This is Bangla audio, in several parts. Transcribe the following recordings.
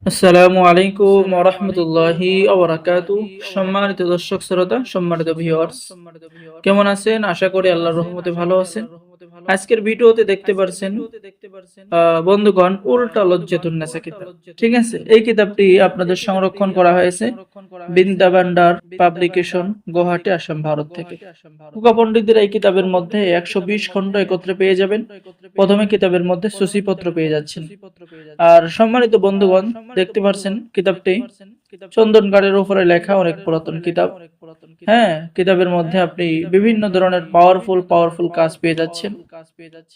আসসালামু আলাইকুম ওয়া রাহমাতুল্লাহি ওয়া বারাকাতুহু। সম্মানিত দর্শক শ্রোতা, সম্মানিত ভিউয়ার্স, কেমন আছেন? আশা করি আল্লাহর রহমতে ভালো আছেন। আজকের ভিডিওতে দেখতে পারছেন বন্ধুগণ, উল্টা লজ্জাতুন নেসা কিতাব। ঠিক আছে, এই কিতাবটি আপনাদের সংরক্ষণ করা হয়েছে বিন্দা ভান্ডার পাবলিকেশন, গুয়াহাটি, আসাম, ভারত থেকে। কুকা পণ্ডিতদের এই কিতাবের মধ্যে 120 খণ্ড একত্রে পেয়ে যাবেন। প্রথমে কিতাবের মধ্যে সূচিপত্র পেয়ে যাচ্ছেন। আর সম্মানিত বন্ধুগণ, দেখতে পাচ্ছেন কিতাবটি চন্দনকারের উপরে লেখা, অনেক পুরাতন কিতাব। হ্যাঁ, কিতাবের মধ্যে আপনি বিভিন্ন ধরনের পাওয়ারফুল কাজ পেয়ে যাচ্ছেন,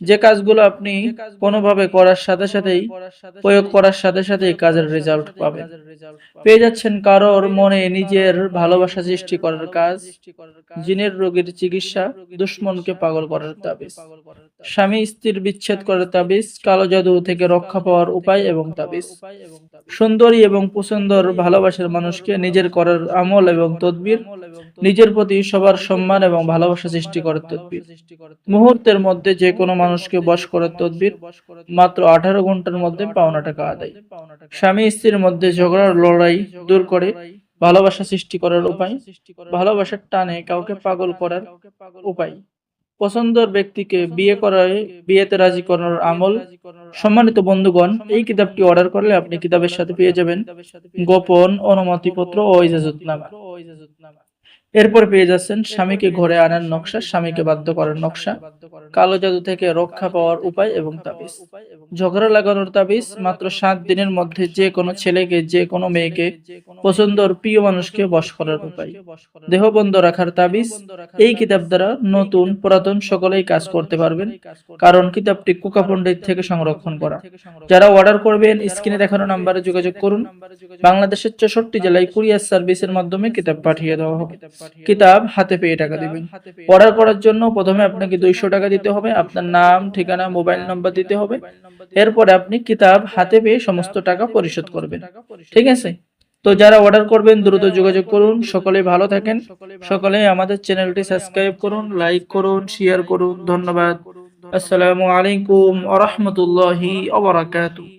যে কাজগুলো আপনি কোনোভাবে করার সাথে সাথেই, প্রয়োগ করার সাথে সাথেই কাজের রেজাল্ট পাবেন। পেয়ে যাচ্ছেন কারোর মনে নিজের ভালোবাসা সৃষ্টি করার কাজ, জিনের রোগের চিকিৎসা, দুশ্মনকে পাগল করার তাবিজ, স্বামী স্ত্রীর বিচ্ছেদ করার তাবিজ, কালো জাদু থেকে রক্ষা পাওয়ার উপায় এবং তাবিজ, সুন্দরী এবং পছন্দর ভালোবাসার মানুষকে নিজের করার আমল এবং তদবির, নিজের প্রতি সবার সম্মান এবং ভালোবাসা সৃষ্টি করার তদবির, মুহূর্তের মধ্যে যে কোনো মানুষকে বশ করার তদবির, মাত্র 18 ঘন্টার মধ্যে পাওনা টাকা আদায়, স্বামী স্ত্রীর মধ্যে ঝগড়ার লড়াই দূর করে ভালোবাসা সৃষ্টি করার উপায়, ভালোবাসার টানে কাউকে পাগল করার উপায়, পছন্দের ব্যক্তিকে বিয়ে করায় বিয়েতে রাজি করানোর আমল। সম্মানিত বন্ধুগণ, এই কিতাবটি অর্ডার করলে আপনি কিতাবের সাথে পেয়ে যাবেন গোপন অনুমতিপত্র ও ইজাজতনামা। এরপর পেয়ে যাচ্ছেন স্বামীকে ঘরে আনার নকশা, স্বামীকে বাধ্য করার নকশা, কালো জাদু থেকে রক্ষা পাওয়ার উপায় এবং তাবিজ, ঝগড়া লাগানোর তাবিজ, মাত্র 7 দিনের মধ্যে যে কোনো ছেলেকে, যে কোনো মেয়েকে, পছন্দের প্রিয় মানুষকে বশ করার উপায়, দেহ বন্ধ রাখার তাবিজ। এই কিতাব দ্বারা নতুন পুরাতন সকলেই কাজ করতে পারবেন, কারণ কিতাবটি কুকা পণ্ডিত থেকে সংরক্ষণ করা। যারা অর্ডার করবেন, স্ক্রিনে দেখানো নাম্বারে যোগাযোগ করুন। বাংলাদেশের 64 জেলায় কুরিয়ার সার্ভিসের মাধ্যমে কিতাব পাঠিয়ে দেওয়া হবে। কিতাব হাতে পেয়ে টাকা দিবেন। অর্ডার করার জন্য প্রথমে আপনাকে 200 টাকা দিতে হবে, আপনার নাম, ঠিকানা, মোবাইল নাম্বার দিতে হবে। এরপরে আপনি কিতাব হাতে পেয়ে সমস্ত টাকা পরিশোধ করবেন। ঠিক আছে, তো যারা অর্ডার করবেন দ্রুত যোগাযোগ করুন। সকলে ভালো থাকেন, সকলে আমাদের চ্যানেলটি সাবস্ক্রাইব করুন, লাইক করুন, শেয়ার করুন। ধন্যবাদ। আসসালামু আলাইকুম ওয়া রাহমাতুল্লাহি ওয়া বারাকাতুহু।